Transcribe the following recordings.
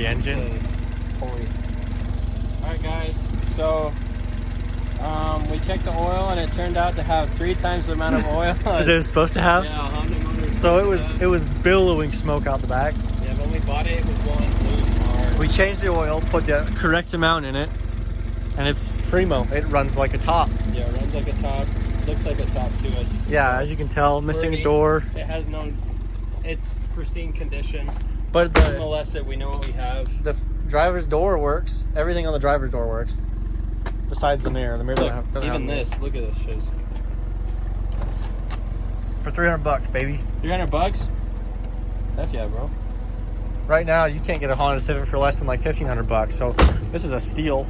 engine. Holy. Alright guys, so we checked the oil and it turned out to have 3 times the amount of oil As it was supposed to have? Yeah, Honda motor. So it was billowing smoke out the back. Yeah, when we bought it, it was blowing loose hard. We changed the oil, put the correct amount in it, and it's primo. It runs like a top. Yeah, it runs like a top. Looks like a top too, as you can tell. As you can tell, missing a door. It has no, it's pristine condition. But Nonetheless, we know what we have. The driver's door works. Everything on the driver's door works. Besides the mirror. The mirror doesn't have Even this, look at this shiz. For $300, baby. $300? Heck yeah, bro. Right now, you can't get a Honda Civic for less than like $1,500. So this is a steal.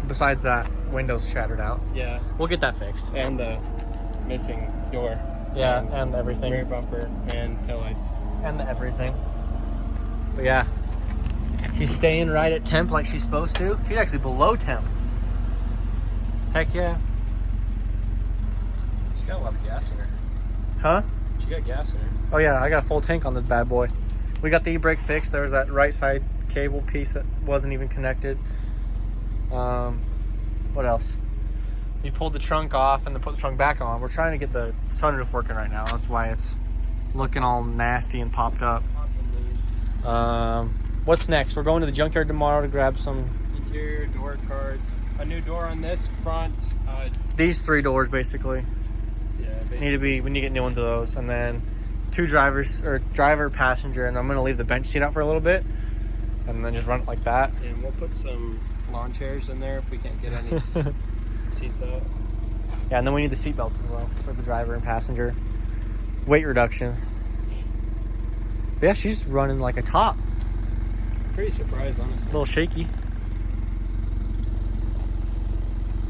Besides that, windows shattered out. Yeah. We'll get that fixed. And the missing door. Yeah, and everything. Rear bumper and taillights. And everything. But yeah, she's staying right at temp like she's supposed to. She's actually below temp. Heck yeah. She got a lot of gas in her. Huh? She got gas in her. Oh yeah, I got a full tank on this bad boy. We got the e-brake fixed. There was that right side cable piece that wasn't even connected. What else? We pulled the trunk off and then put the trunk back on. We're trying to get the sunroof working right now. That's why it's looking all nasty and popped up. What's next? We're going to the junkyard tomorrow to grab some interior door cards. A new door on this front. These 3 doors basically. Yeah, we need to get new ones of those, and then 2 drivers or driver, passenger, and I'm gonna leave the bench seat out for a little bit, and then just run it like that. And we'll put some lawn chairs in there if we can't get any seats out. Yeah, and then we need the seat belts as well for the driver and passenger. Weight reduction. But yeah, she's running like a top. Pretty surprised, honestly. A little shaky.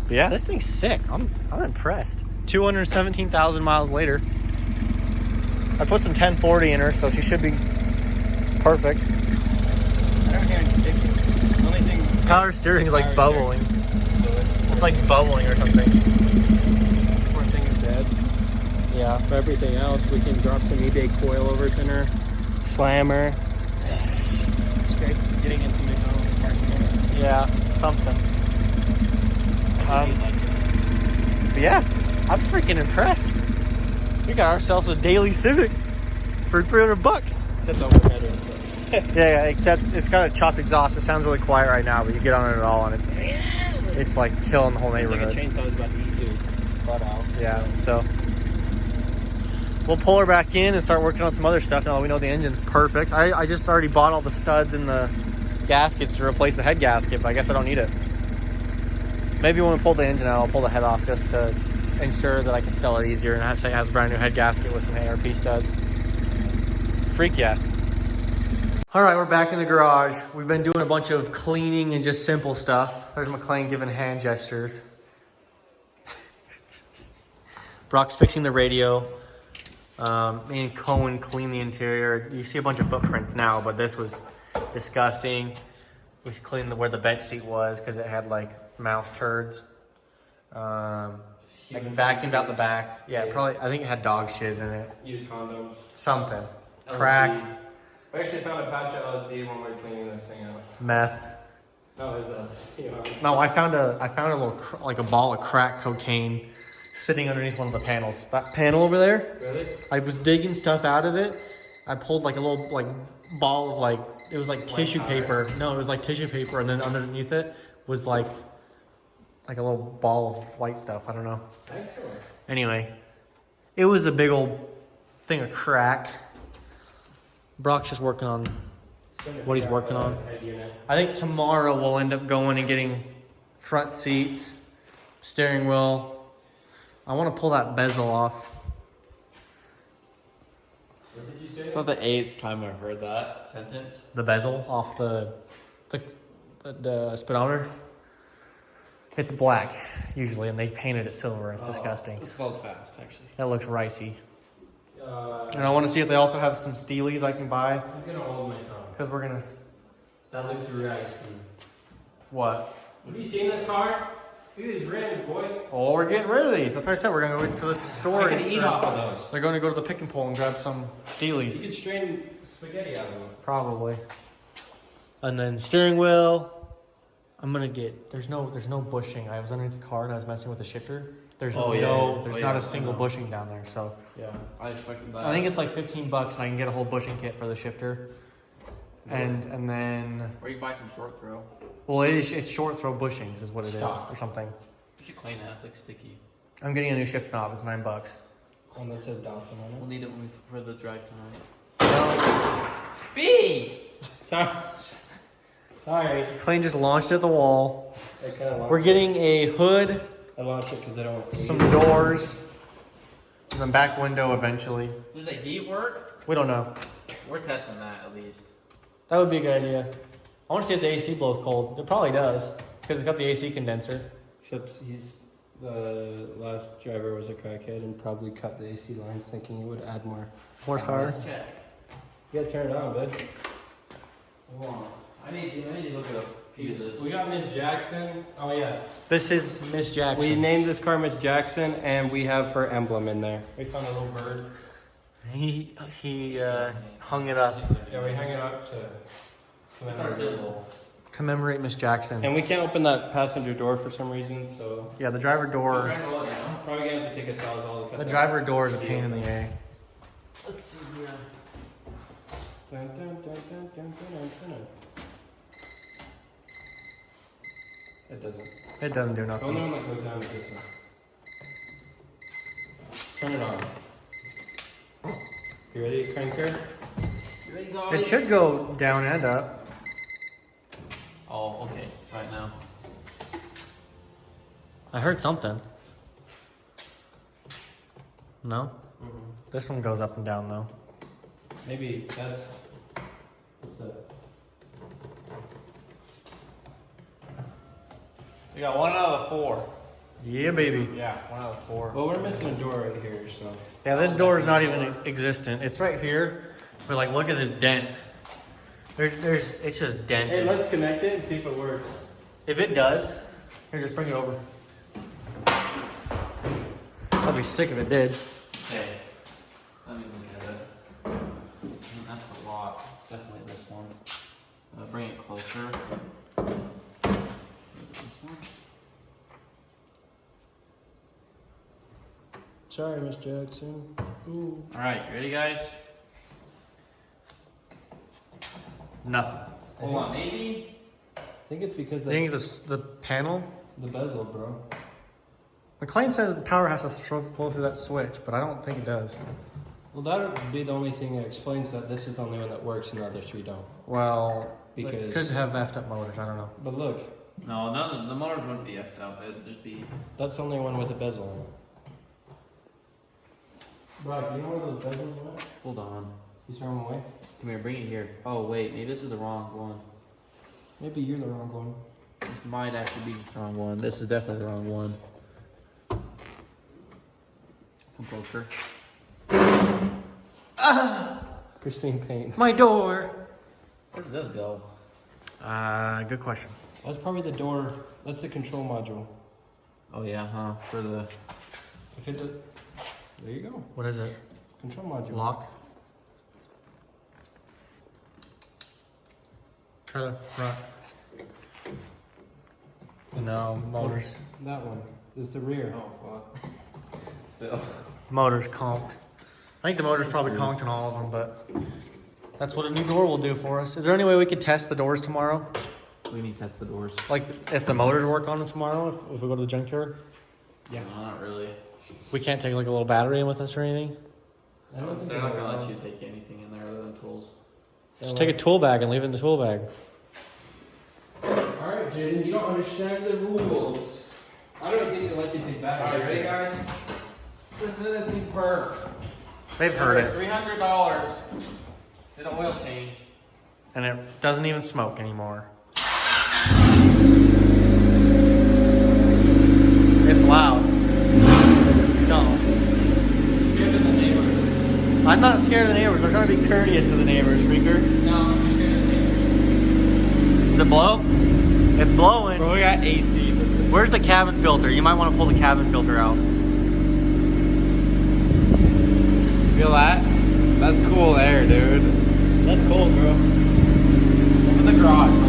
But yeah, this thing's sick. I'm impressed. 217,000 miles later. I put some 1040 in her, so she should be perfect. I don't hear any ticking. The only thing. Power steering is like bubbling. It's like bubbling or something. One thing is dead. Yeah. For everything else, we can drop some eBay coilovers in her. Slammer. Yeah. Straight getting into McDonald's parking lot. Yeah, something. But yeah, I'm freaking impressed. We got ourselves a daily Civic for $300. Except overhead. Yeah, except it's got a chopped exhaust. It sounds really quiet right now, but you get on it at all, and it's like killing the whole neighborhood. Like a chainsaw is about to eat your butt out. Yeah, so we'll pull her back in and start working on some other stuff now that we know the engine's perfect. I just already bought all the studs and the gaskets to replace the head gasket, but I guess I don't need it. Maybe when we pull the engine out, I'll pull the head off just to ensure that I can sell it easier and say it has a brand new head gasket with some ARP studs. Freak yeah. All right, we're back in the garage. We've been doing a bunch of cleaning and just simple stuff. There's McLean giving hand gestures. Brock's fixing the radio. Me and Cohen clean the interior. You see a bunch of footprints now, but this was disgusting. We cleaned where the bench seat was because it had like mouse turds. I vacuumed out the back. Yeah, probably. I think it had dog shiz in it. Used condoms. Something. LSD. Crack. We actually found a patch of LSD when we were cleaning this thing out. Meth. No, there's LSD. No, I found a little like a ball of crack cocaine sitting underneath one of the panels. That panel over there. Really? I was digging stuff out of it. I pulled like a little like ball of like it was like tissue paper. No, it was like tissue paper, and then underneath it was like a little ball of white stuff. I don't know. Excellent. Anyway, it was a big old thing of crack. Brock's just working on what he's working on. I think tomorrow we'll end up going and getting front seats, steering wheel. I want to pull that bezel off. What did you say? It's not the 8th time I've heard that sentence. The bezel off the speedometer. It's black usually, and they painted it silver. It's disgusting. It's called fast, actually. It looks ricey. And I want to see if they also have some Steelies I can buy. I'm gonna hold my tongue. Because we're gonna. That looks ricey. What? Have you seen this car? Look at these rims, boy. Oh, we're getting rid of these. That's what I said. We're gonna go to the store. I can eat off of those. They're going to go to the pick and pull and grab some Steelies. You could strain spaghetti out of them. Probably. And then steering wheel. I'm gonna get. There's no bushing. I was underneath the car and I was messing with the shifter. There's not a single bushing down there. So Yeah, I expected that. I think it's like $15 and I can get a whole bushing kit for the shifter. And then Or you buy some short throw. well it's short throw bushings is what it Stock. is or something. You should clean that. It's like sticky. I'm getting a new shift knob. It's $9. And that says Dawson on We'll need it when for the drive tonight. Well, B. Sorry. Clayton just launched at the wall. I kind of We're getting a hood, I launched it because I don't want some doors, and the back window eventually. Does the heat work? We don't know. We're testing that at least. That would be a good idea. I want to see if the AC blows cold. It probably does because it's got the AC condenser. Except the last driver was a crackhead and probably cut the AC lines thinking he would add more. Horsepower. Let's check. You gotta turn it on, bud. Hold on. I need to look at the fuses. We got Miss Jackson. Oh yeah. This is Miss Jackson. We named this car Miss Jackson and we have her emblem in there. We found a little bird. He hung it up. Yeah, we hung it up to What's our symbol? Commemorate Miss Jackson. And we can't open that passenger door for some reason, so Yeah, the driver We're door. trying to roll it down. probably gonna have to take a sawzall to cut The that. driver door is a pain in the A. Let's see here. Dun, dun, dun, dun, dun, dun, dun, dun. It doesn't. It doesn't do The only nothing. one that goes down is this one. Turn it on. You ready, cranker? You ready, guys? It should go down and up. Oh, okay. Right now. I heard something. No? Mm-hmm. This one goes up and down though. Maybe that's. What's that? We got 1 out of the 4. Yeah, baby. Yeah, 1 out of 4. Well, we're missing a door right here, so. Yeah, this door is not even existent. It's right here. But like, look at this dent. It's just dented. Hey, let's connect it and see if it works. If it does, here, just bring it over. I'd be sick if it did. Okay. Let me look at it. That's a lot. It's definitely this one. Bring it closer. Is it this one? Sorry, Miss Jackson. Ooh. Alright, you ready, guys? Nothing. Hold on, maybe? I think it's because I of think the panel. the bezel, bro. McLean says the power has to flow through that switch, but I don't think it does. Well, that would be the only thing that explains that this is the only one that works and the other three don't. Well, Because- it could have effed up motors. I don't know. But look, No, none of the motors wouldn't be effed up. It'd just be. that's the only one with a bezel in it. Right, do you know where those bezels went? Hold on. You throw them away? Come here, bring it here. Oh, wait, maybe this is the wrong one. Maybe you're the wrong one. This might actually be the wrong one. This is definitely the wrong one. Come closer. Christine Payne. My door. Where does this go? Good question. That's probably the door. That's the control module. Oh, yeah, huh? For the. If it does, there you go. What is it? Control module. Lock. Try the front. No, motors. That one is the rear. Oh, fuck. Still. Motors conked. I think the motor's probably conked on all of them, but that's what a new door will do for us. Is there any way we could test the doors tomorrow? We need to test the doors. Like if the motors work on them tomorrow, if we go to the junkyard? Yeah. No, not really. We can't take like a little battery in with us or anything? I don't think They're not they're gonna let allowed. you take anything in there other than tools. Just take a tool bag and leave it in the tool bag. Alright, Jaden, you don't understand the rules. I don't think they let you take batteries. Alright, ready, guys? Listen to this thing purr. They've heard it. $300. Did an oil change. And it doesn't even smoke anymore. It's loud. No. Scared of the neighbors. I'm not scared of the neighbors. I'm trying to be courteous to the neighbors, Reeker. No, I'm scared of the neighbors. Does it blow? It's blowing. Bro, we got AC in this thing. Where's the cabin filter? You might want to pull the cabin filter out. Feel that? That's cool air, dude. That's cold, bro. Open the garage.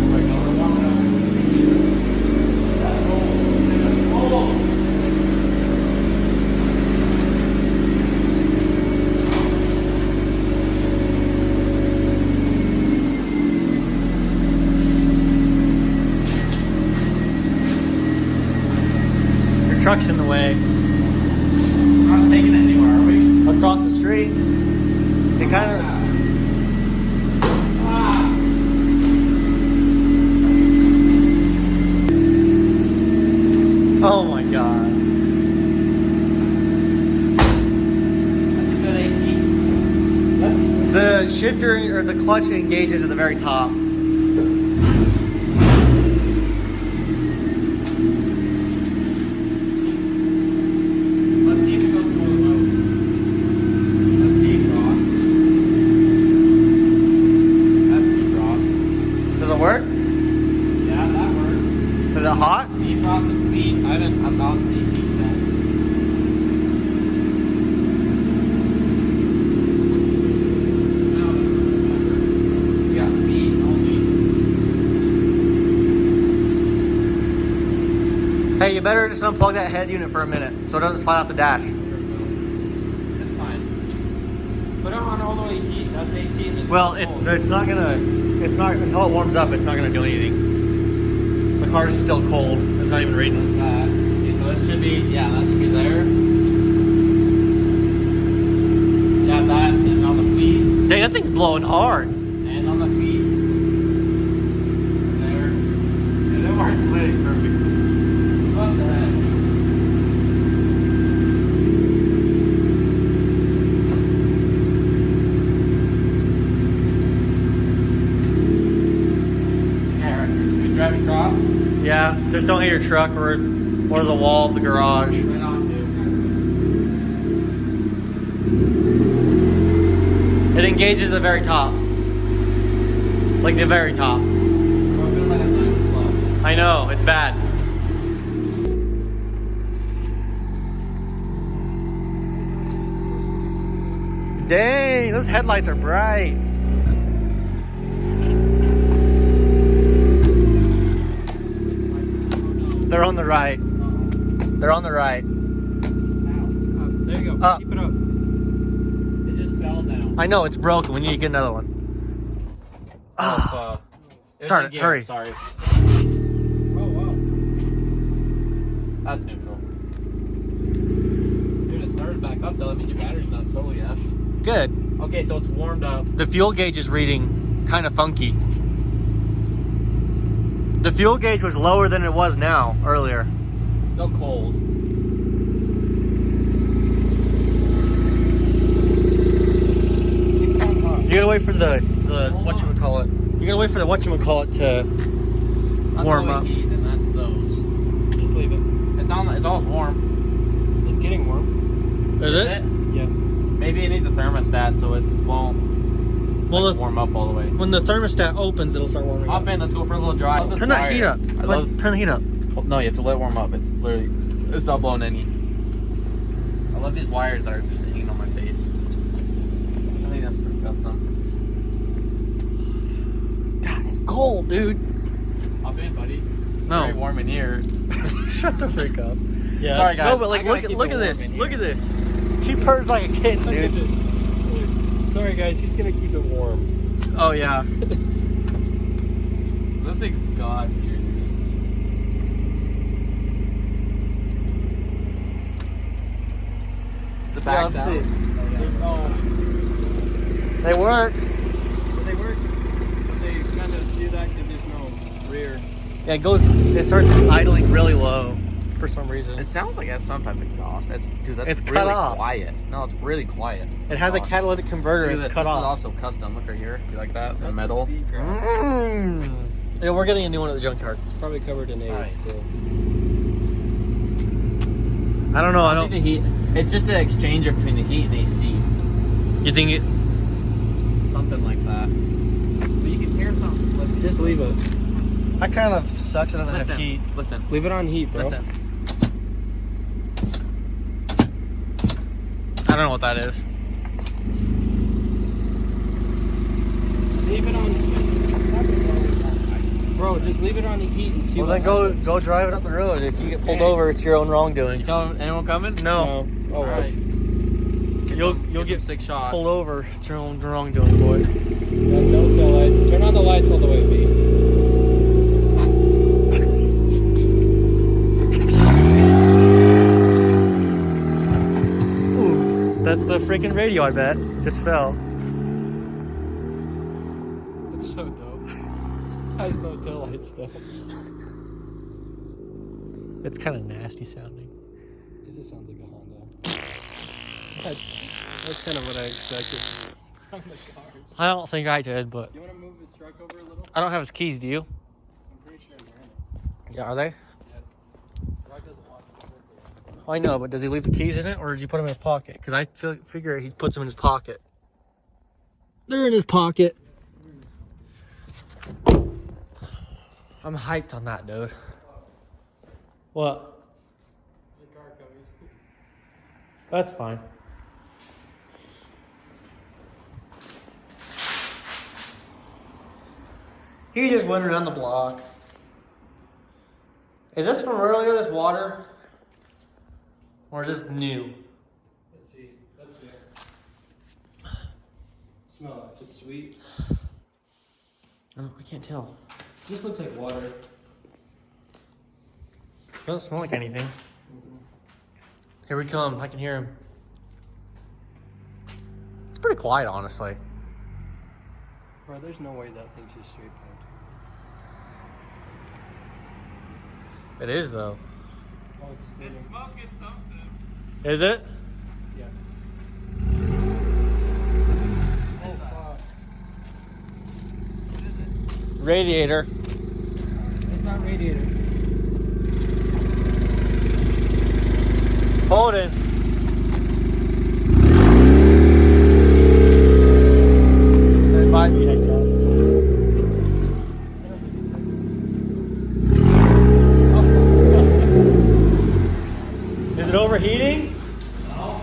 truck's in the way. We're not taking it anywhere, are we? Across the street. It kind of. Oh my god. That's a good AC. The shifter or the clutch engages at the very top. Let's see if it goes to one of those. That's defrost. That's defrost. Does it work? Yeah, that works. Is it hot? Defrosted feet. I'm not AC still. No, we got feet only. Hey, you better just unplug that head unit for a minute so it doesn't slide off the dash. That's fine. Put it on all the way heat. That's AC in this. Well, it's not until it warms up. It's not gonna do anything. The car's still cold. It's not even reading. That. Okay, so this should be, yeah, that should be there. Yeah, that, and on the feet, Dang, that thing's blowing hard. and on the feet. There. Yeah, that works really perfect. What the heck? Yeah, right. Should we drive across? Yeah, just don't hit your truck or the wall of the garage. Right on, dude. It engages the very top. Like the very top. Well, it feels like it's not even close. I know, it's bad. Dang, those headlights are bright. They're on the right. They're on the right. There you go. Up. Keep it up. It just fell down. I know, it's broken. We need to get another one. Oh, it was Start in it, gear, hurry. Sorry. Oh, wow. That's neutral. Dude, it started back up though. That means your battery's not totally F. Good. Okay, so it's warmed up. The fuel gauge is reading kind of funky. The fuel gauge was lower than it was now earlier. Still cold. You gotta wait for the whatchamacallit. You gotta wait for the whatchamacallit to That's warm all up. we need, and that's those. Just leave it. It's always warm. It's getting warm. Is it? Yeah. Maybe it needs a thermostat so it won't Well, warm up all the way. when the thermostat opens, it'll start warming Hop up. in, let's go for a little drive. Turn that heat up. I love. Turn the heat up. Well, no, you have to let it warm up. It's literally, it's not blowing any. I love these wires that are just hanging on my face. I think that's pretty custom. God, it's cold, dude. Hop in, buddy. It's No. very warm in here. Shut the freak up. Yeah. Sorry, guys. No, but like, I gotta look keep at it this. warm in Look here. at this. She purrs like a kitten, Look at dude. this. Sorry, guys. He's gonna keep it warm. Oh yeah. This thing's god tier. The Yeah, back let's down. see. Oh, They work. they work. But they kind of do that because there's no rear. Yeah, it starts idling really low for some reason. It sounds like it has some type of exhaust. That's It's cut really off. quiet. No, it's really quiet. It has a God. catalytic converter. Look at It's this. cut This off. is also custom. Look right here. You like that? The That's metal. speed grab. Yeah, we're getting a new one at the junkyard. Probably covered in AIDS Alright. too. I don't know. I think don't. the heat. It's just the exchanger between the heat and AC. You think it? Something like that. But you can hear something. Like, Just leave it. That kind of sucks. It doesn't listen. have heat. Listen. Leave it on heat, bro. Listen. I don't know what that is. Just leave it on. Bro, just leave it on the heat and see Well, what then go happens. go drive it up the road. If you get pulled over, it's your own wrongdoing. Anyone coming? No, Oh, All right. You'll Get get 6 shots. pulled over. It's your own wrongdoing, boy. No tail lights. Turn on the lights all the way, B. looking radio, I bet. Just fell. It's so dope. Has no tail lights though. It's kind of nasty sounding. It just sounds like a Honda. That's kind of what I expected from the car. I don't think I did, but You want to move his truck over a little? I don't have his keys, do you? I'm pretty sure they're in it. Yeah, are they? Yeah. Rock doesn't want to put it. I know, but does he leave the keys in it, or does he put them in his pocket? Because I figure he puts them in his pocket. They're in his pocket. I'm hyped on that, dude. What? There's a car coming. That's fine. He just went around the block. Is this from earlier, this water? Or is this new? Let's see. That's there. Smell it. If it's sweet. I can't tell. Just looks like water. Doesn't smell like anything. Here we come. I can hear him. It's pretty quiet, honestly. Bro, there's no way that thing's just straight pipe. It is, though. Oh, it's smoking something. Is it? Yeah. Oh, fuck. What is it? Radiator. It's not radiator. Hold it. That might be head gasket. Is it overheating? No.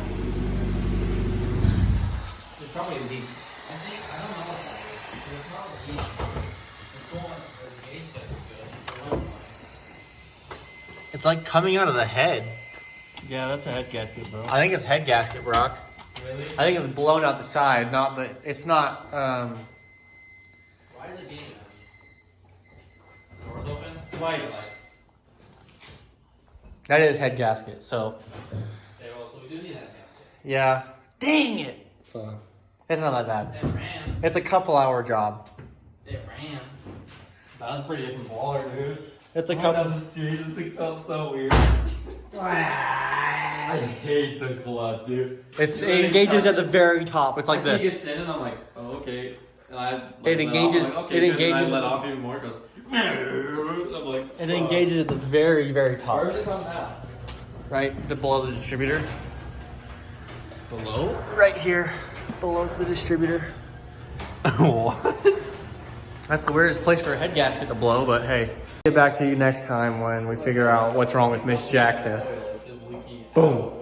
It's probably a leak. I think, I don't know what that is. It's not a leak. It's going, the gauge says it's good. It's like coming out of the head. Yeah, that's a head gasket, bro. I think it's head gasket, Brock. Really? I think it's blown out the side, not the. It's not. Why is it being Doors open? Lights. That is head gasket. So. Okay, well, so we do need that gasket. Yeah. Dang it! Fuck. It's not that bad. It ran. It's a couple-hour job. It ran. That was pretty different baller, dude. It's a Going couple. down the street, this thing felt so weird. I hate the clutch, dude. It engages at the very top. It's like He this. gets in and I'm like, oh, okay. And I like, It engages- Let off. I'm like, okay, it good. engages- And I let off even more. It goes. I'm like, It engages at the very, very Where top. does it come now? Right below the distributor. Below? Right here. Below the distributor. What? That's the weirdest place for a head gasket to blow, but hey. Get back to you next time when we figure out what's wrong with Miss Jackson. It's just leaky. Boom.